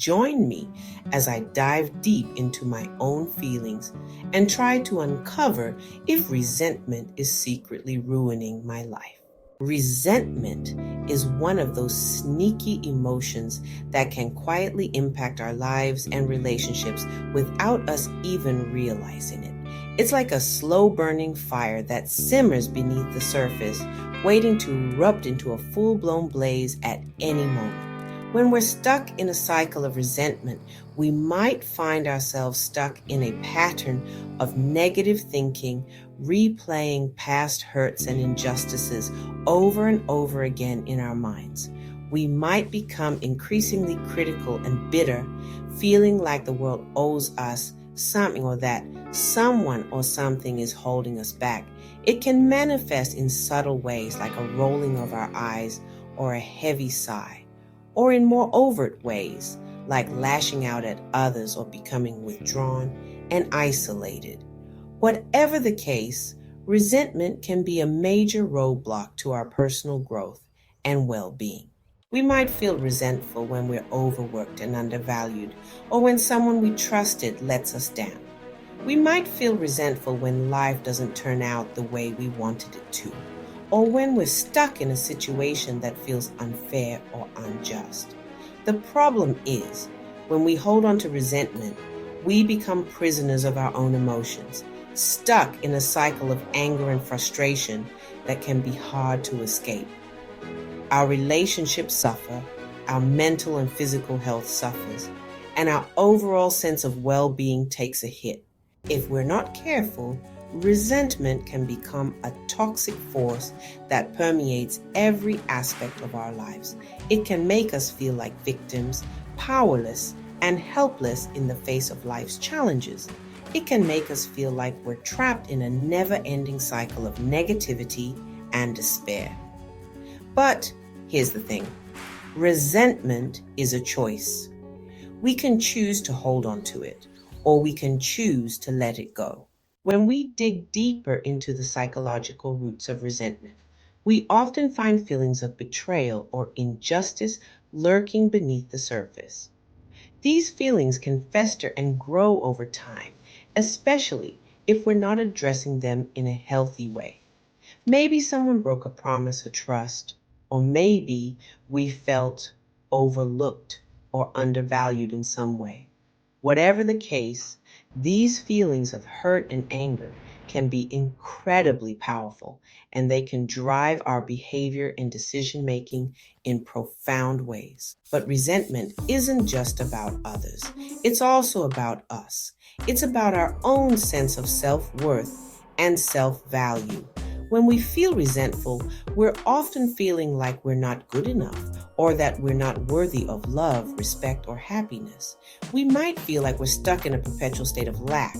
Join me as I dive deep into my own feelings and try to uncover if resentment is secretly ruining my life. Resentment is one of those sneaky emotions that can quietly impact our lives and relationships without us even realizing it. It's like a slow burning fire that simmers beneath the surface, waiting to erupt into a full-blown blaze at any moment. When we're stuck in a cycle of resentment, we might find ourselves stuck in a pattern of negative thinking, replaying past hurts and injustices over and over again in our minds. We might become increasingly critical and bitter, feeling like the world owes us something or that someone or something is holding us back. It can manifest in subtle ways like a rolling of our eyes or a heavy sigh, or in more overt ways, like lashing out at others or becoming withdrawn and isolated. Whatever the case, resentment can be a major roadblock to our personal growth and well-being. We might feel resentful when we're overworked and undervalued, or when someone we trusted lets us down. We might feel resentful when life doesn't turn out the way we wanted it to, or when we're stuck in a situation that feels unfair or unjust. The problem is, when we hold on to resentment, we become prisoners of our own emotions, stuck in a cycle of anger and frustration that can be hard to escape. Our relationships suffer, our mental and physical health suffers, and our overall sense of well-being takes a hit. If we're not careful, resentment can become a toxic force that permeates every aspect of our lives. It can make us feel like victims, powerless, and helpless in the face of life's challenges. It can make us feel like we're trapped in a never-ending cycle of negativity and despair. But here's the thing. Resentment is a choice. We can choose to hold on to it, or we can choose to let it go. When we dig deeper into the psychological roots of resentment, we often find feelings of betrayal or injustice lurking beneath the surface. These feelings can fester and grow over time, especially if we're not addressing them in a healthy way. Maybe someone broke a promise of trust, or maybe we felt overlooked or undervalued in some way. Whatever the case, these feelings of hurt and anger can be incredibly powerful, and they can drive our behavior and decision making in profound ways. But resentment isn't just about others, it's also about us. It's about our own sense of self-worth and self-value. When we feel resentful, we're often feeling like we're not good enough or that we're not worthy of love, respect, or happiness. We might feel like we're stuck in a perpetual state of lack,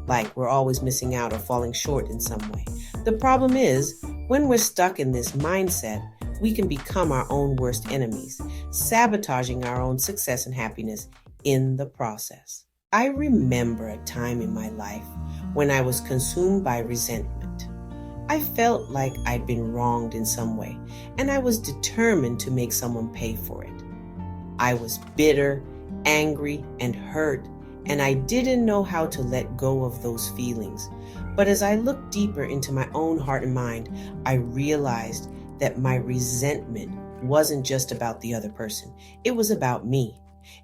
like we're always missing out or falling short in some way. The problem is, when we're stuck in this mindset, we can become our own worst enemies, sabotaging our own success and happiness in the process. I remember a time in my life when I was consumed by resentment. I felt like I'd been wronged in some way, and I was determined to make someone pay for it. I was bitter, angry, and hurt, and I didn't know how to let go of those feelings. But as I looked deeper into my own heart and mind, I realized that my resentment wasn't just about the other person. It was about me.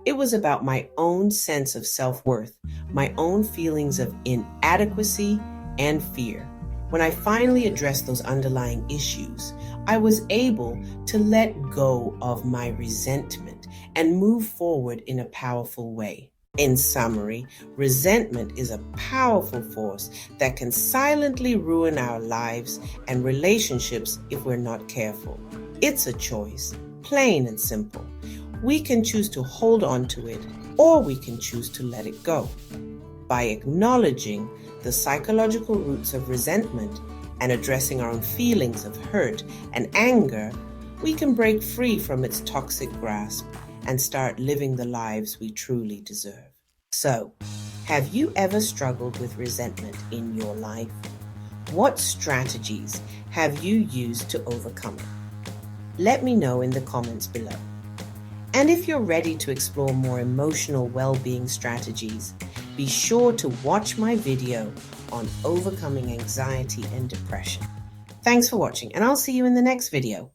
It was about my own sense of self-worth, my own feelings of inadequacy and fear. When I finally addressed those underlying issues, I was able to let go of my resentment and move forward in a powerful way. In summary, resentment is a powerful force that can silently ruin our lives and relationships if we're not careful. It's a choice, plain and simple. We can choose to hold on to it, or we can choose to let it go. By acknowledging the psychological roots of resentment and addressing our own feelings of hurt and anger, we can break free from its toxic grasp and start living the lives we truly deserve. So, have you ever struggled with resentment in your life? What strategies have you used to overcome it? Let me know in the comments below. And if you're ready to explore more emotional well-being strategies, be sure to watch my video on overcoming anxiety and depression. Thanks for watching, and I'll see you in the next video.